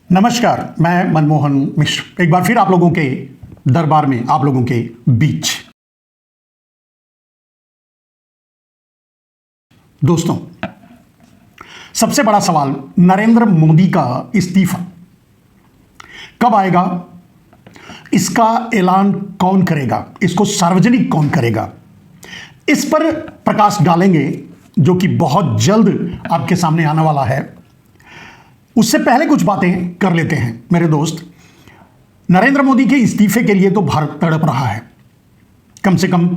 नमस्कार, मैं मनमोहन मिश्र एक बार फिर आप लोगों के दरबार में, आप लोगों के बीच। दोस्तों, सबसे बड़ा सवाल नरेंद्र मोदी का इस्तीफा कब आएगा, इसका ऐलान कौन करेगा, इसको सार्वजनिक कौन करेगा, इस पर प्रकाश डालेंगे जो कि बहुत जल्द आपके सामने आने वाला है। उससे पहले कुछ बातें कर लेते हैं मेरे दोस्त। नरेंद्र मोदी के इस्तीफे के लिए तो भारत तड़प रहा है। कम से कम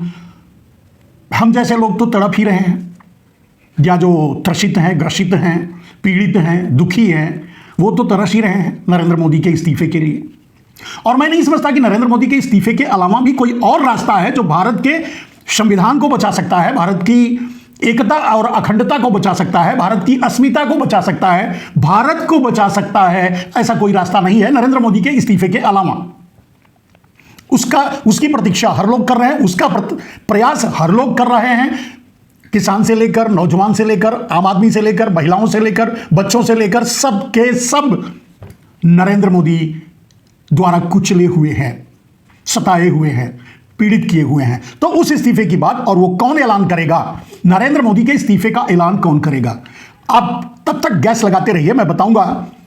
हम जैसे लोग तो तड़प ही रहे हैं, या जो त्रसित हैं, ग्रसित हैं, पीड़ित हैं, दुखी हैं, वो तो तरस ही रहे हैं नरेंद्र मोदी के इस्तीफे के लिए। और मैं नहीं समझता कि नरेंद्र मोदी के इस्तीफे के अलावा भी कोई और रास्ता है जो भारत के संविधान को बचा सकता है, भारत की एकता और अखंडता को बचा सकता है, भारत की अस्मिता को बचा सकता है, भारत को बचा सकता है। ऐसा कोई रास्ता नहीं है नरेंद्र मोदी के इस्तीफे के अलावा। उसकी प्रतीक्षा हर लोग कर रहे हैं, उसका प्रयास हर लोग कर रहे हैं। किसान से लेकर, नौजवान से लेकर, आम आदमी से लेकर, महिलाओं से लेकर, बच्चों से लेकर, सब के सब नरेंद्र मोदी द्वारा कुचले हुए हैं, सताए हुए हैं, पीड़ित किए हुए हैं। तो उस इस्तीफे की बात, और वो कौन ऐलान करेगा, नरेंद्र मोदी के इस्तीफे का ऐलान कौन करेगा, आप तब तक गैस लगाते रहिए। मैं बताऊंगा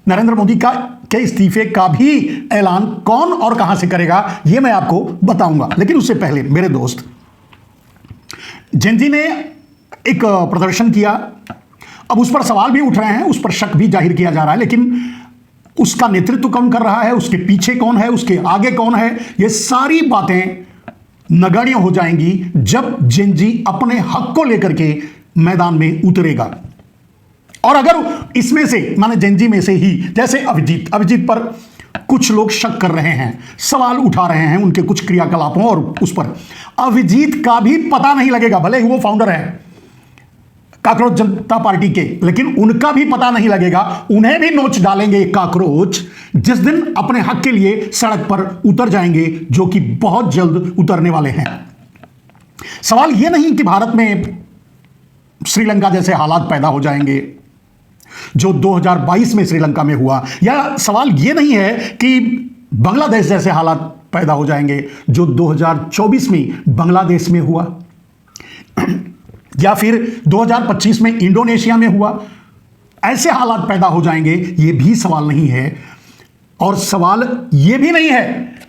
नरेंद्र मोदी के इस्तीफे का भी ऐलान कौन और कहां से करेगा, यह मैं आपको बताऊंगा। लेकिन उससे पहले मेरे दोस्त, जेनजी ने एक प्रदर्शन किया। अब उस पर सवाल भी उठ रहे हैं, उस पर शक भी जाहिर किया जा रहा है, लेकिन उसका नेतृत्व कौन कर रहा है, उसके पीछे कौन है, उसके आगे कौन है, ये सारी बातें नगण्य हो जाएंगी जब जेनजी अपने हक को लेकर के मैदान में उतरेगा। और अगर इसमें से, माने जेनजी में से ही, जैसे अभिजीत पर कुछ लोग शक कर रहे हैं, सवाल उठा रहे हैं उनके कुछ क्रियाकलापों और उस पर, अभिजीत का भी पता नहीं लगेगा। भले ही वो फाउंडर है काकरोच जनता पार्टी के, लेकिन उनका भी पता नहीं लगेगा। उन्हें भी नोच डालेंगे काकरोच जिस दिन अपने हक के लिए सड़क पर उतर जाएंगे, जो कि बहुत जल्द उतरने वाले हैं। सवाल यह नहीं कि भारत में श्रीलंका जैसे हालात पैदा हो जाएंगे जो 2022 में श्रीलंका में हुआ, या सवाल यह नहीं है कि बांग्लादेश जैसे हालात पैदा हो जाएंगे जो 2024 में बांग्लादेश में हुआ, या फिर 2025 में इंडोनेशिया में हुआ। ऐसे हालात पैदा हो जाएंगे, ये भी सवाल नहीं है। और सवाल ये भी नहीं है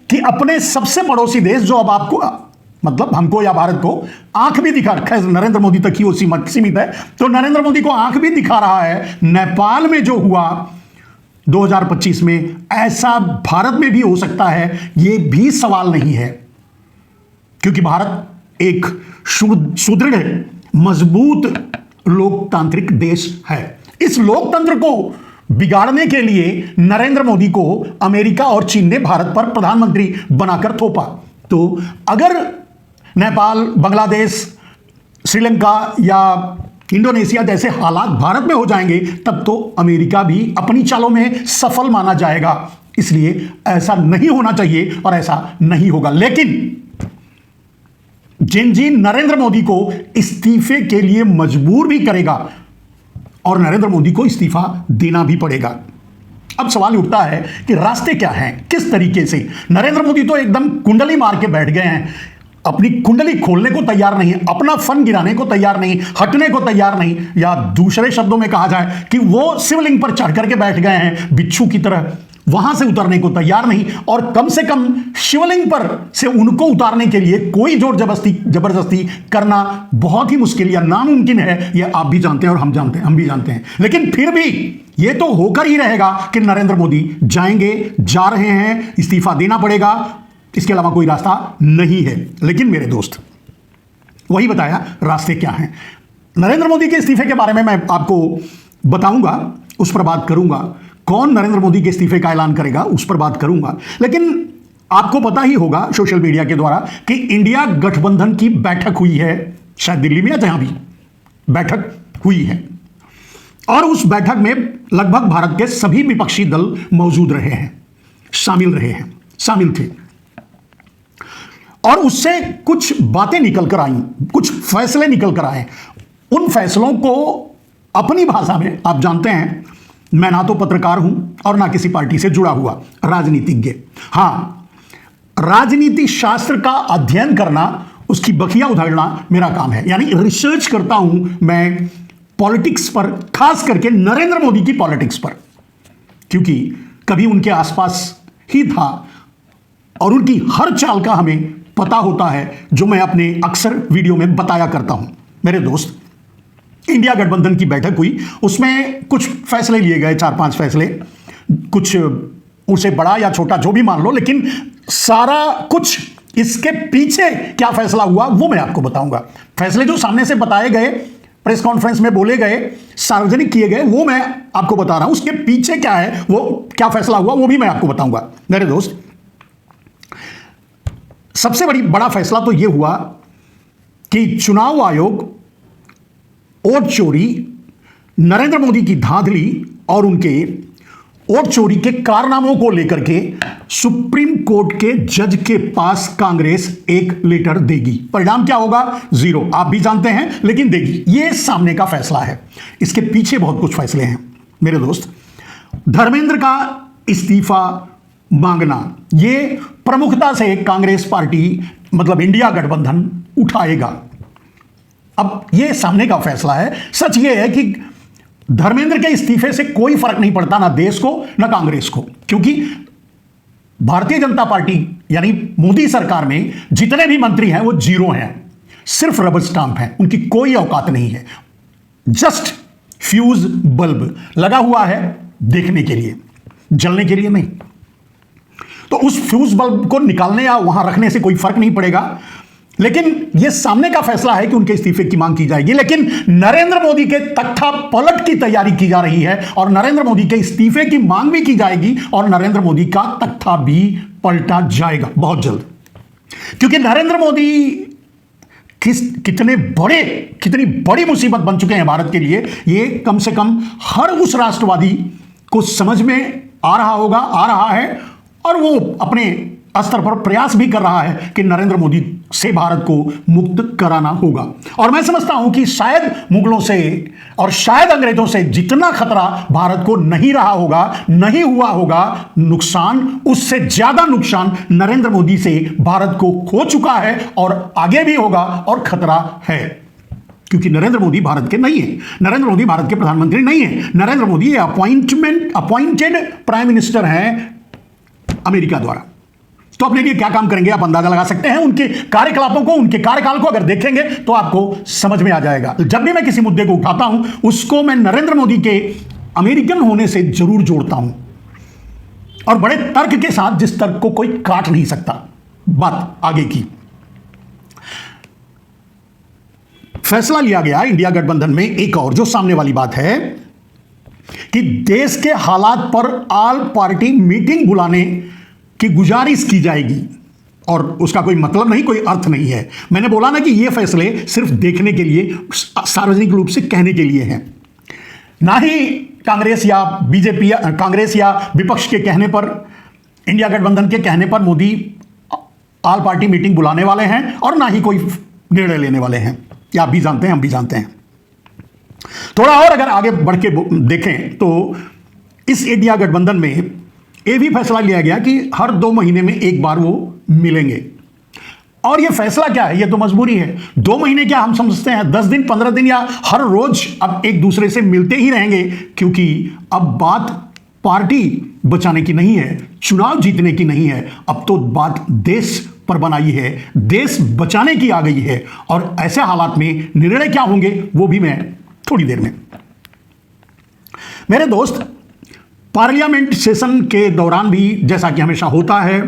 कि अपने सबसे पड़ोसी देश, जो अब आपको, मतलब हमको या भारत को आंख भी दिखा, खैर नरेंद्र मोदी तक ही वो सीमित है, तो नरेंद्र मोदी को आंख भी दिखा रहा है, नेपाल में जो हुआ 2025 में, ऐसा भारत में भी हो सकता है, ये भी सवाल नहीं है। क्योंकि भारत एक सुदृढ़, मजबूत लोकतांत्रिक देश है। इस लोकतंत्र को बिगाड़ने के लिए नरेंद्र मोदी को अमेरिका और चीन ने भारत पर प्रधानमंत्री बनाकर थोपा। तो अगर नेपाल, बांग्लादेश, श्रीलंका या इंडोनेशिया जैसे हालात भारत में हो जाएंगे, तब तो अमेरिका भी अपनी चालों में सफल माना जाएगा। इसलिए ऐसा नहीं होना चाहिए और ऐसा नहीं होगा। लेकिन जेनजी नरेंद्र मोदी को इस्तीफे के लिए मजबूर भी करेगा और नरेंद्र मोदी को इस्तीफा देना भी पड़ेगा। अब सवाल उठता है कि रास्ते क्या हैं, किस तरीके से। नरेंद्र मोदी तो एकदम कुंडली मार के बैठ गए हैं, अपनी कुंडली खोलने को तैयार नहीं, अपना फन गिराने को तैयार नहीं, हटने को तैयार नहीं, या दूसरे शब्दों में कहा जाए कि वो शिवलिंग पर चढ़ करके बैठ गए हैं बिच्छू की तरह, वहां से उतरने को तैयार नहीं। और कम से कम शिवलिंग पर से उनको उतारने के लिए कोई जोर जबरदस्ती करना बहुत ही मुश्किल या नामुमकिन है, यह आप भी जानते हैं और हम जानते हैं, हम भी जानते हैं। लेकिन फिर भी यह तो होकर ही रहेगा कि नरेंद्र मोदी जाएंगे, जा रहे हैं, इस्तीफा देना पड़ेगा, इसके अलावा कोई रास्ता नहीं है। लेकिन मेरे दोस्त, वही बताया रास्ते क्या हैं। नरेंद्र मोदी के इस्तीफे के बारे में मैं आपको बताऊंगा, उस पर बात करूंगा। कौन नरेंद्र मोदी के इस्तीफे का ऐलान करेगा, उस पर बात करूंगा। लेकिन आपको पता ही होगा सोशल मीडिया के द्वारा कि इंडिया गठबंधन की बैठक हुई है, शायद दिल्ली में या जहां भी बैठक हुई है, और उस बैठक में लगभग भारत के सभी विपक्षी दल मौजूद रहे हैं, शामिल थे। और उससे कुछ बातें निकल कर आई, कुछ फैसले निकल कर आए। उन फैसलों को अपनी भाषा में आप जानते हैं मैं ना तो पत्रकार हूं और ना किसी पार्टी से जुड़ा हुआ राजनीतिज्ञ। हां, राजनीति शास्त्र का अध्ययन करना, उसकी बखिया उधेड़ना मेरा काम है, यानी रिसर्च करता हूं मैं पॉलिटिक्स पर, खास करके नरेंद्र मोदी की पॉलिटिक्स पर, क्योंकि कभी उनके आसपास ही था और उनकी हर चाल का हमें पता होता है, जो मैं अपने अक्सर वीडियो में बताया करता हूं। मेरे दोस्त, इंडिया गठबंधन की बैठक हुई, उसमें कुछ फैसले लिए गए, 4-5 फैसले, कुछ उसे बड़ा या छोटा जो भी मान लो, लेकिन सारा कुछ इसके पीछे क्या फैसला हुआ वो मैं आपको बताऊंगा। फैसले जो सामने से बताए गए, प्रेस कॉन्फ्रेंस में बोले गए, सार्वजनिक किए गए, वो मैं आपको बता रहा हूं। उसके पीछे क्या है, वो क्या फैसला हुआ, वो भी मैं आपको बताऊंगा। मेरे दोस्त, सबसे बड़ा फैसला तो यह हुआ कि चुनाव आयोग वोट चोरी, नरेंद्र मोदी की धांधली और उनके वोट चोरी के कारनामों को लेकर के सुप्रीम कोर्ट के जज के पास कांग्रेस एक लेटर देगी। परिणाम क्या होगा? 0। आप भी जानते हैं, लेकिन देगी। यह सामने का फैसला है। इसके पीछे बहुत कुछ फैसले हैं मेरे दोस्त। धर्मेंद्र का इस्तीफा मांगना, यह प्रमुखता से कांग्रेस पार्टी, मतलब इंडिया गठबंधन उठाएगा। अब यह सामने का फैसला है। सच यह है कि धर्मेंद्र के इस्तीफे से कोई फर्क नहीं पड़ता, ना देश को ना कांग्रेस को, क्योंकि भारतीय जनता पार्टी यानी मोदी सरकार में जितने भी मंत्री हैं वो 0 हैं, सिर्फ रबर स्टांप हैं, उनकी कोई औकात नहीं है। जस्ट फ्यूज बल्ब लगा हुआ है देखने के लिए, जलने के लिए नहीं। तो उस फ्यूज बल्ब को निकालने या वहां रखने से कोई फर्क नहीं पड़ेगा, लेकिन यह सामने का फैसला है कि उनके इस्तीफे की मांग की जाएगी। लेकिन नरेंद्र मोदी के तख्ता पलट की तैयारी की जा रही है और नरेंद्र मोदी के इस्तीफे की मांग भी की जाएगी और नरेंद्र मोदी का तख्ता भी पलटा जाएगा बहुत जल्द, क्योंकि नरेंद्र मोदी कितनी बड़ी मुसीबत बन चुके हैं भारत के लिए, यह कम से कम हर उस राष्ट्रवादी को समझ में आ रहा है और वो अपने स्तर पर प्रयास भी कर रहा है कि नरेंद्र मोदी से भारत को मुक्त कराना होगा। और मैं समझता हूं कि शायद मुगलों से और शायद अंग्रेजों से जितना खतरा भारत को नहीं हुआ होगा नुकसान, उससे ज्यादा नुकसान नरेंद्र मोदी से भारत को हो चुका है और आगे भी होगा और खतरा है, क्योंकि नरेंद्र मोदी भारत के नहीं है, नरेंद्र मोदी भारत के प्रधानमंत्री नहीं है। Narendra Modi appointed prime minister हैं अमेरिका द्वारा। तो अपने लिए क्या काम करेंगे आप अंदाजा लगा सकते हैं। उनके कार्यकलापों को, उनके कार्यकाल को अगर देखेंगे तो आपको समझ में आ जाएगा। जब भी मैं किसी मुद्दे को उठाता हूं, उसको मैं नरेंद्र मोदी के अमेरिकन होने से जरूर जोड़ता हूं, और बड़े तर्क के साथ, जिस तर्क को कोई काट नहीं सकता। बात आगे की, फैसला लिया गया इंडिया गठबंधन में एक और जो सामने वाली बात है कि देश के हालात पर ऑल पार्टी मीटिंग बुलाने की गुजारिश की जाएगी, और उसका कोई मतलब नहीं, कोई अर्थ नहीं है। मैंने बोला ना कि ये फैसले सिर्फ देखने के लिए, सार्वजनिक रूप से कहने के लिए हैं, ना ही कांग्रेस या बीजेपी या कांग्रेस या विपक्ष के कहने पर, इंडिया गठबंधन के कहने पर मोदी ऑल पार्टी मीटिंग बुलाने वाले हैं, और ना ही कोई निर्णय लेने वाले हैं। या आप भी जानते हैं, हम भी जानते हैं। थोड़ा और अगर आगे बढ़ के देखें तो इस इंडिया गठबंधन में यह भी फैसला लिया गया कि हर 2 महीने में एक बार वो मिलेंगे। और यह फैसला क्या है? यह तो मजबूरी है। 2 महीने क्या हम समझते हैं 10 दिन, 15 दिन, या हर रोज अब एक दूसरे से मिलते ही रहेंगे, क्योंकि अब बात पार्टी बचाने की नहीं है, चुनाव जीतने की नहीं है, अब तो बात देश पर बनाई है, देश बचाने की आ गई है। और ऐसे हालात में निर्णय क्या होंगे वो भी मैं थोड़ी देर में। मेरे दोस्त, पार्लियामेंट सेशन के दौरान भी जैसा कि हमेशा होता है,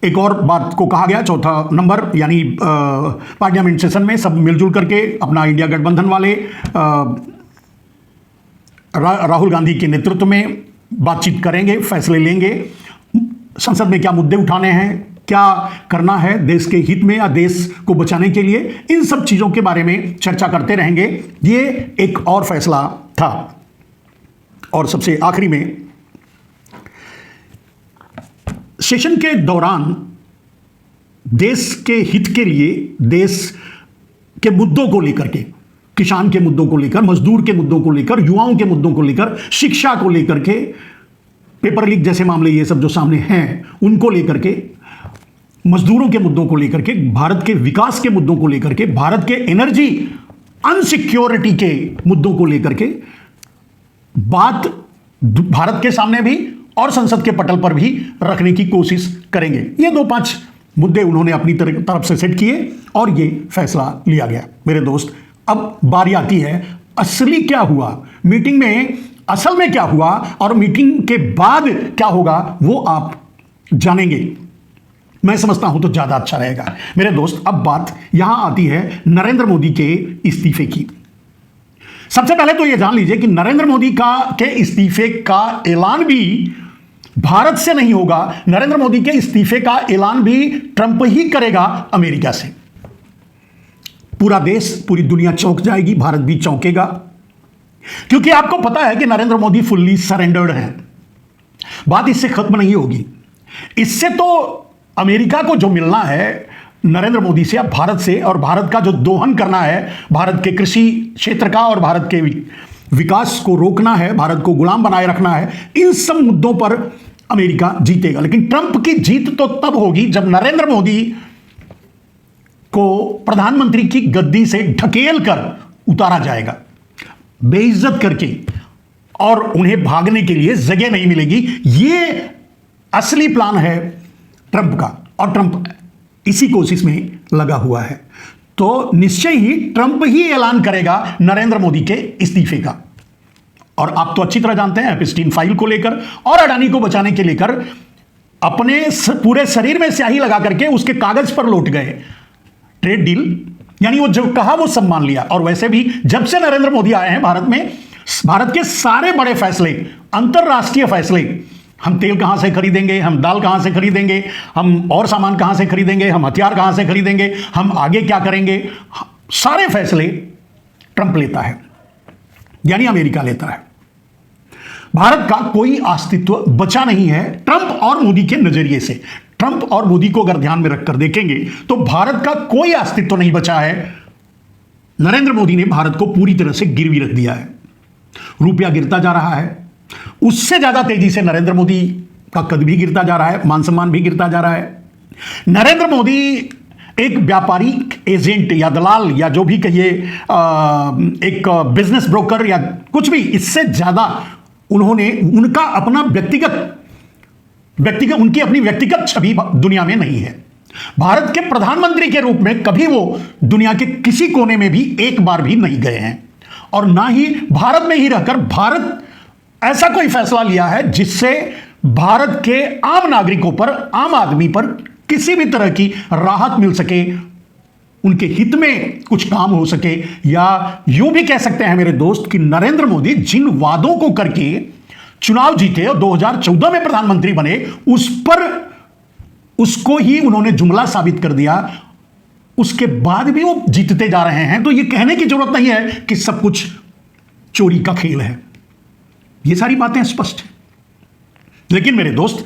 एक और बात को कहा गया, चौथा नंबर, यानी पार्लियामेंट सेशन में सब मिलजुल करके अपना इंडिया गठबंधन वाले राहुल गांधी के नेतृत्व में बातचीत करेंगे, फैसले लेंगे, संसद में क्या मुद्दे उठाने हैं, क्या करना है देश के हित में या देश को बचाने के लिए, इन सब चीजों के बारे में चर्चा करते रहेंगे। ये एक और फैसला था। और सबसे आखिरी में, सेशन के दौरान देश के हित के लिए, देश के मुद्दों को लेकर के किसान के मुद्दों को लेकर, मजदूर के मुद्दों को लेकर, युवाओं के मुद्दों को लेकर, शिक्षा को लेकर के, पेपर लीक जैसे मामले ये सब जो सामने हैं उनको लेकर के, मजदूरों के मुद्दों को लेकर के, भारत के विकास के मुद्दों को लेकर के, भारत के एनर्जी अनसिक्योरिटी के मुद्दों को लेकर के बात भारत के सामने भी और संसद के पटल पर भी रखने की कोशिश करेंगे। ये 2-5 मुद्दे उन्होंने अपनी तरफ से सेट किए और ये फैसला लिया गया। मेरे दोस्त, अब बारी आती है असली क्या हुआ मीटिंग में, असल में क्या हुआ और मीटिंग के बाद क्या होगा वो आप जानेंगे। मैं समझता हूं तो ज्यादा अच्छा रहेगा। मेरे दोस्त, अब बात यहां आती है नरेंद्र मोदी के इस्तीफे की। सबसे पहले तो यह जान लीजिए कि नरेंद्र मोदी के इस्तीफे का ऐलान भी भारत से नहीं होगा। नरेंद्र मोदी के इस्तीफे का ऐलान भी ट्रंप ही करेगा अमेरिका से। पूरा देश, पूरी दुनिया चौंक जाएगी, भारत भी चौंकेगा, क्योंकि आपको पता है कि नरेंद्र मोदी फुल्ली सरेंडर्ड हैं। बात इससे खत्म नहीं होगी। इससे तो अमेरिका को जो मिलना है नरेंद्र मोदी से, अब भारत से, और भारत का जो दोहन करना है, भारत के कृषि क्षेत्र का और भारत के विकास को रोकना है, भारत को गुलाम बनाए रखना है, इन सब मुद्दों पर अमेरिका जीतेगा। लेकिन ट्रंप की जीत तो तब होगी जब नरेंद्र मोदी को प्रधानमंत्री की गद्दी से ढकेल कर उतारा जाएगा, बेइज्जत करके, और उन्हें भागने के लिए जगह नहीं मिलेगी। यह असली प्लान है ट्रंप का, और ट्रंप इसी कोशिश में लगा हुआ है। तो निश्चय ही ट्रंप ही ऐलान करेगा नरेंद्र मोदी के इस्तीफे का। और आप तो अच्छी तरह जानते हैं एप्स्टीन फाइल को लेकर और अडानी को बचाने के लेकर अपने पूरे शरीर में स्याही लगा करके उसके कागज पर लौट गए। ट्रेड डील, यानी वो जो कहा वो सब मान लिया। और वैसे भी जब से नरेंद्र मोदी आए हैं भारत में, भारत के सारे बड़े फैसले, अंतरराष्ट्रीय फैसले, हम तेल कहां से खरीदेंगे, हम दाल कहां से खरीदेंगे, हम और सामान कहां से खरीदेंगे, हम हथियार कहां से खरीदेंगे, हम आगे क्या करेंगे, सारे फैसले ट्रंप लेता है, यानी अमेरिका लेता है। भारत का कोई अस्तित्व बचा नहीं है ट्रंप और मोदी के नजरिए से। ट्रंप और मोदी को अगर ध्यान में रखकर देखेंगे तो भारत का कोई अस्तित्व नहीं बचा है। नरेंद्र मोदी ने भारत को पूरी तरह से गिरवी रख दिया है। रुपया गिरता जा रहा है, उससे ज्यादा तेजी से नरेंद्र मोदी का कद भी गिरता जा रहा है, मान सम्मान भी गिरता जा रहा है। नरेंद्र मोदी एक व्यापारिक एजेंट या दलाल या जो भी कहिए, एक बिजनेस ब्रोकर या कुछ भी, इससे ज्यादा उन्होंने उनका अपना व्यक्तिगत उनकी अपनी व्यक्तिगत छवि दुनिया में नहीं है। भारत के प्रधानमंत्री के रूप में कभी वो दुनिया के किसी कोने में भी एक बार भी नहीं गए हैं, और ना ही भारत में ही रहकर भारत ऐसा कोई फैसला लिया है जिससे भारत के आम नागरिकों पर, आम आदमी पर किसी भी तरह की राहत मिल सके, उनके हित में कुछ काम हो सके। या यूं भी कह सकते हैं मेरे दोस्त कि नरेंद्र मोदी जिन वादों को करके चुनाव जीते और 2014 में प्रधानमंत्री बने, उसको ही उन्होंने जुमला साबित कर दिया। उसके बाद भी वो जीतते जा रहे हैं। तो ये कहने की जरूरत नहीं है कि सब कुछ चोरी का खेल है। ये सारी बातें स्पष्ट हैं। लेकिन मेरे दोस्त,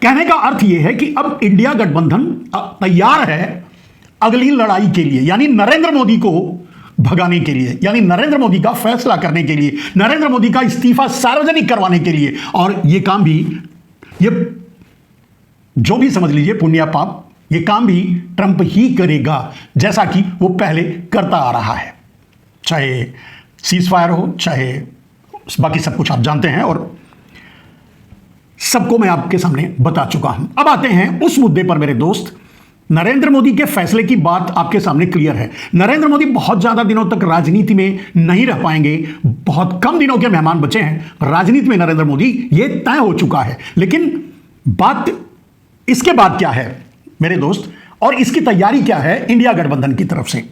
कहने का अर्थ यह है कि अब इंडिया गठबंधन तैयार है अगली लड़ाई के लिए, यानी नरेंद्र मोदी को भगाने के लिए, यानी नरेंद्र मोदी का फैसला करने के लिए, नरेंद्र मोदी का इस्तीफा सार्वजनिक करवाने के लिए। और यह काम भी, ये जो भी समझ लीजिए पुण्य पाप, यह काम भी ट्रंप ही करेगा, जैसा कि वो पहले करता आ रहा है। चाहे सीज फायर हो, चाहे बाकी सब कुछ आप जानते हैं और सबको मैं आपके सामने बता चुका हूं। अब आते हैं उस मुद्दे पर मेरे दोस्त, नरेंद्र मोदी के फैसले की बात आपके सामने क्लियर है। नरेंद्र मोदी बहुत ज्यादा दिनों तक राजनीति में नहीं रह पाएंगे, बहुत कम दिनों के मेहमान बचे हैं राजनीति में नरेंद्र मोदी, यह तय हो चुका है। लेकिन बात इसके बाद क्या है मेरे दोस्त, और इसकी तैयारी क्या है इंडिया गठबंधन की तरफ से।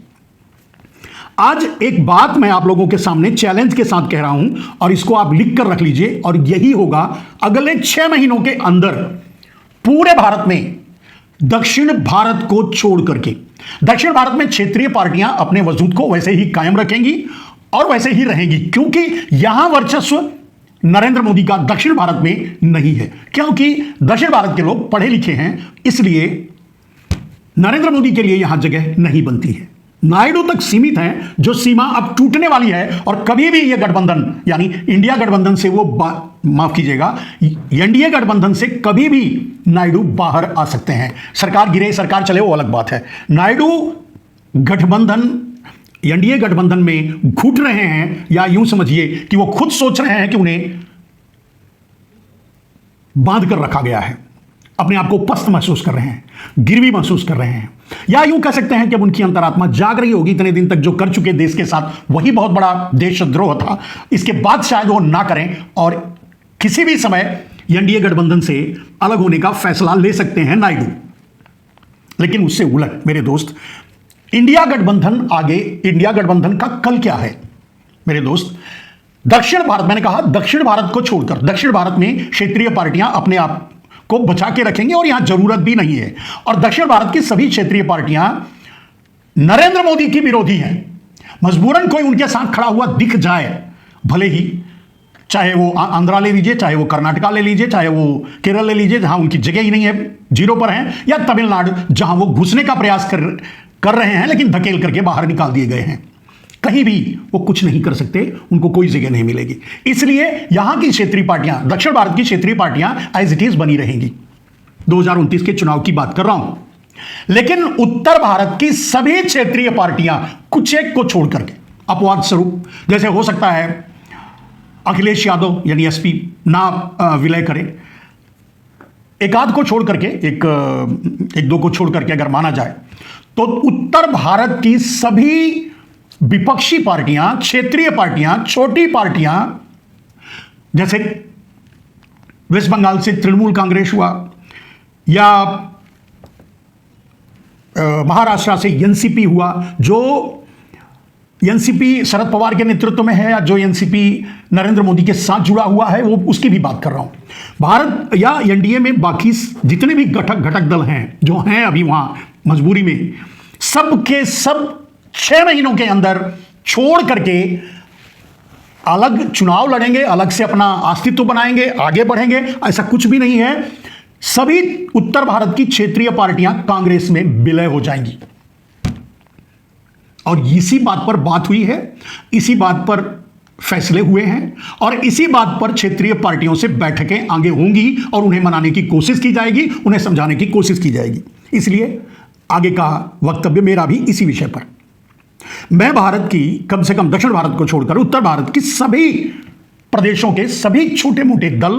आज एक बात मैं आप लोगों के सामने चैलेंज के साथ कह रहा हूं, और इसको आप लिख कर रख लीजिए, और यही होगा अगले 6 महीनों के अंदर पूरे भारत में, दक्षिण भारत को छोड़ करके, दक्षिण भारत में क्षेत्रीय पार्टियां अपने वजूद को वैसे ही कायम रखेंगी और वैसे ही रहेंगी, क्योंकि यहां वर्चस्व नरेंद्र मोदी का दक्षिण भारत में नहीं है। क्योंकि दक्षिण भारत के लोग पढ़े लिखे हैं, इसलिए नरेंद्र मोदी के लिए यहां जगह नहीं बनती है। नायडू तक सीमित हैं, जो सीमा अब टूटने वाली है। और कभी भी यह गठबंधन, यानी इंडिया गठबंधन से वो माफ कीजिएगा, एनडीए गठबंधन से कभी भी नायडू बाहर आ सकते हैं। सरकार गिरे सरकार चले वो अलग बात है। नायडू गठबंधन, एनडीए गठबंधन में घुट रहे हैं, या यूं समझिए कि वो खुद सोच रहे हैं कि उन्हें बांध कर रखा गया है, अपने आप को पस्त महसूस कर रहे हैं, गिरवी महसूस कर रहे हैं। या यूं कह सकते हैं कि अब उनकी अंतरात्मा जाग रही होगी। इतने दिन तक जो कर चुके देश के साथ, वही बहुत बड़ा देशद्रोह था। इसके बाद शायद वो ना करें और किसी भी समय एनडीए गठबंधन से अलग होने का फैसला ले सकते हैं नायडू। लेकिन उससे उलट मेरे दोस्त, इंडिया गठबंधन आगे, इंडिया गठबंधन का कल क्या है मेरे दोस्त? दक्षिण भारत, मैंने कहा दक्षिण भारत को छोड़कर, दक्षिण भारत में क्षेत्रीय पार्टियां अपने आप को बचा के रखेंगे और यहां जरूरत भी नहीं है। और दक्षिण भारत की सभी क्षेत्रीय पार्टियां नरेंद्र मोदी की विरोधी हैं। मजबूरन कोई उनके साथ खड़ा हुआ दिख जाए, भले ही चाहे वो आंध्रा ले लीजिए, चाहे वो कर्नाटका ले लीजिए, चाहे वो केरल ले लीजिए जहां उनकी जगह ही नहीं है, जीरो पर हैं, या तमिलनाडु जहां वो घुसने का प्रयास कर रहे हैं लेकिन धकेल करके बाहर निकाल दिए गए हैं। कहीं भी वो कुछ नहीं कर सकते, उनको कोई जगह नहीं मिलेगी। इसलिए यहां की क्षेत्रीय पार्टियां, दक्षिण भारत की क्षेत्रीय पार्टियां एज इट इज बनी रहेंगी। 2029 के चुनाव की बात कर रहा हूं। लेकिन उत्तर भारत की सभी क्षेत्रीय पार्टियां कुछ एक को छोड़ करके, अपवाद स्वरूप, जैसे हो सकता है अखिलेश यादव यानी एसपी ना विलय करे, एक आध को छोड़ करके, एक दो को छोड़ करके अगर माना जाए, तो उत्तर भारत की सभी विपक्षी पार्टियां, क्षेत्रीय पार्टियां, छोटी पार्टियां, जैसे वेस्ट बंगाल से तृणमूल कांग्रेस हुआ, या महाराष्ट्र से एनसीपी हुआ, जो एनसीपी शरद पवार के नेतृत्व में है, या जो एनसीपी नरेंद्र मोदी के साथ जुड़ा हुआ है, वो उसकी भी बात कर रहा हूं। भारत या एनडीए में बाकी जितने भी घटक दल हैं जो हैं अभी वहां मजबूरी में, सब के सब 6 महीनों के अंदर छोड़ करके अलग चुनाव लड़ेंगे, अलग से अपना अस्तित्व बनाएंगे, आगे बढ़ेंगे। ऐसा कुछ भी नहीं है। सभी उत्तर भारत की क्षेत्रीय पार्टियां कांग्रेस में विलय हो जाएंगी। और इसी बात पर बात हुई है, इसी बात पर फैसले हुए हैं, और इसी बात पर क्षेत्रीय पार्टियों से बैठकें आगे होंगी और उन्हें मनाने की कोशिश की जाएगी, उन्हें समझाने की कोशिश की जाएगी। इसलिए आगे का वक्तव्य मेरा भी इसी विषय पर। मैं भारत की, कम से कम दक्षिण भारत को छोड़कर उत्तर भारत की सभी प्रदेशों के सभी छोटे मोटे दल,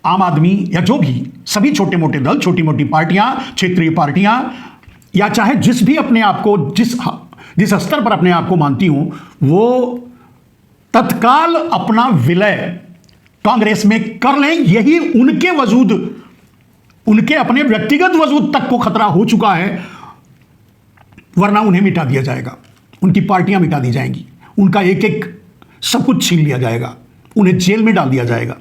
आम आदमी या जो भी सभी छोटे मोटे दल, छोटी मोटी पार्टियां, क्षेत्रीय पार्टियां, या चाहे जिस भी अपने आप को, जिस स्तर पर अपने आप को मानती हूं, वो तत्काल अपना विलय कांग्रेस में कर लें। यही उनके वजूद, उनके अपने व्यक्तिगत वजूद तक को खतरा हो चुका है, वरना उन्हें मिटा दिया जाएगा, उनकी पार्टियां मिटा दी जाएंगी, उनका एक एक सब कुछ छीन लिया जाएगा, उन्हें जेल में डाल दिया जाएगा।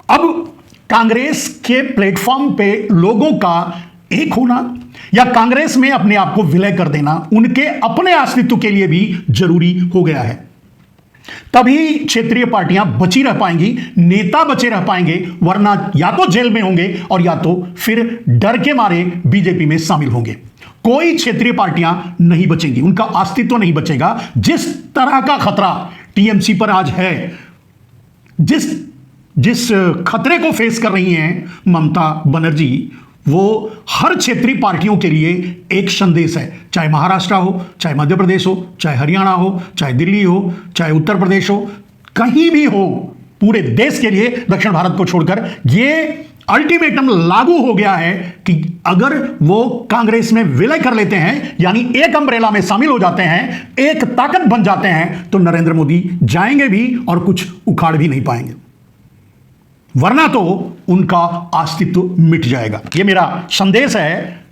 अब कांग्रेस के प्लेटफॉर्म पे लोगों का एक होना या कांग्रेस में अपने आप को विलय कर देना उनके अपने अस्तित्व के लिए भी जरूरी हो गया है। तभी क्षेत्रीय पार्टियां बची रह पाएंगी, नेता बचे रह पाएंगे, वरना या तो जेल में होंगे और या तो फिर डर के मारे बीजेपी में शामिल होंगे। कोई क्षेत्रीय पार्टियां नहीं बचेंगी, उनका अस्तित्व नहीं बचेगा। जिस तरह का खतरा टीएमसी पर आज है, जिस खतरे को फेस कर रही हैं ममता बनर्जी, वो हर क्षेत्रीय पार्टियों के लिए एक संदेश है। चाहे महाराष्ट्र हो, चाहे मध्य प्रदेश हो, चाहे हरियाणा हो, चाहे दिल्ली हो, चाहे उत्तर प्रदेश हो, कहीं भी हो, पूरे देश के लिए दक्षिण भारत को छोड़कर ये अल्टीमेटम लागू हो गया है कि अगर वो कांग्रेस में विलय कर लेते हैं, यानी एक अम्ब्रेला में शामिल हो जाते हैं, एक ताकत बन जाते हैं, तो नरेंद्र मोदी जाएंगे भी और कुछ उखाड़ भी नहीं पाएंगे, वरना तो उनका अस्तित्व मिट जाएगा। ये मेरा संदेश है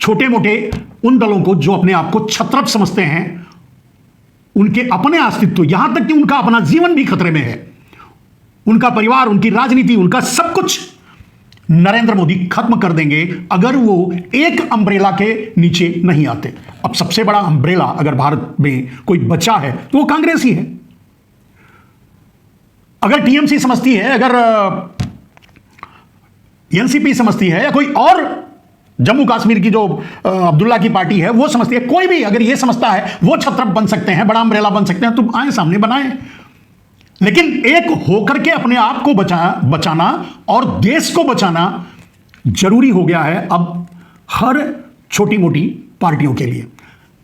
छोटे मोटे उन दलों को जो अपने आप को छत्रप समझते हैं, उनके अपने अस्तित्व, यहां तक कि उनका अपना जीवन भी खतरे में है, उनका परिवार, उनकी राजनीति, उनका सब कुछ नरेंद्र मोदी खत्म कर देंगे अगर वो एक अम्ब्रेला के नीचे नहीं आते। अब सबसे बड़ा अम्ब्रेला अगर भारत में कोई बचा है तो वो कांग्रेस ही है। अगर टीएमसी समझती है, अगर एनसीपी समझती है, या कोई और जम्मू कश्मीर की जो अब्दुल्ला की पार्टी है वो समझती है, कोई भी अगर ये समझता है वो छत्रप बन सकते हैं, बड़ा अम्ब्रेला बन सकते हैं, तो आए सामने बनाएं। लेकिन एक होकर के अपने आप को बचाना और देश को बचाना जरूरी हो गया है अब हर छोटी मोटी पार्टियों के लिए।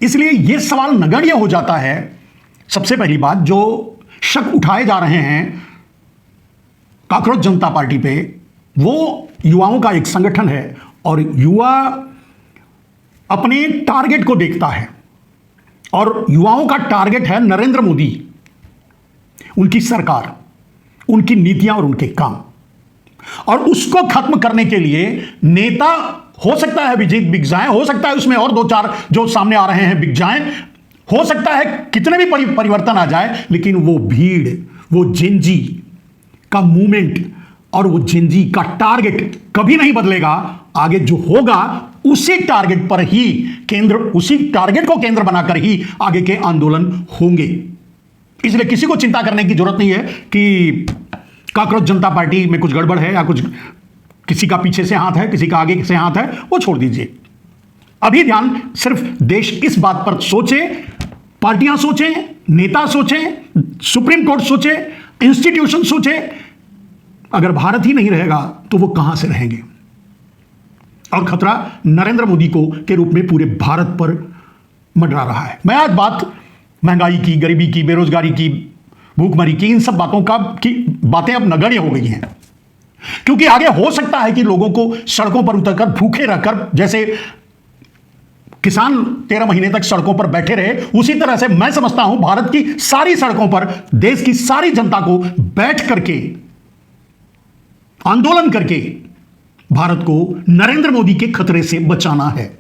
इसलिए यह सवाल नगण्य हो जाता है। सबसे पहली बात, जो शक उठाए जा रहे हैं कॉकरोच जनता पार्टी पे, वो युवाओं का एक संगठन है और युवा अपने टारगेट को देखता है और युवाओं का टारगेट है नरेंद्र मोदी, उनकी सरकार, उनकी नीतियां और उनके काम। और उसको खत्म करने के लिए नेता हो सकता है विजेत बिक जाए, हो सकता है उसमें और दो चार जो सामने आ रहे हैं बिक जाएं, हो सकता है कितने भी परिवर्तन आ जाए, लेकिन वो भीड़, वो जेनजी का मूवमेंट और वो जेनजी का टारगेट कभी नहीं बदलेगा। आगे जो होगा उसी टारगेट पर ही उसी टारगेट को केंद्र बनाकर ही आगे के आंदोलन होंगे। इसलिए किसी को चिंता करने की जरूरत नहीं है कि कॉकरोच जनता पार्टी में कुछ गड़बड़ है या कुछ किसी का पीछे से हाथ है, किसी का आगे से हाथ है, वो छोड़ दीजिए। अभी ध्यान सिर्फ देश इस बात पर सोचे, पार्टियां सोचें, नेता सोचें, सुप्रीम कोर्ट सोचे, इंस्टीट्यूशन सोचे। अगर भारत ही नहीं रहेगा तो वो कहां से रहेंगे? और खतरा नरेंद्र मोदी को के रूप में पूरे भारत पर मंडरा रहा है। मैं आज बात महंगाई की, गरीबी की, बेरोजगारी की, भूखमरी की, इन सब बातें अब नगण्य हो गई हैं, क्योंकि आगे हो सकता है कि लोगों को सड़कों पर उतरकर भूखे रहकर, जैसे किसान 13 महीने तक सड़कों पर बैठे रहे, उसी तरह से मैं समझता हूं भारत की सारी सड़कों पर देश की सारी जनता को बैठ करके आंदोलन करके भारत को नरेंद्र मोदी के खतरे से बचाना है।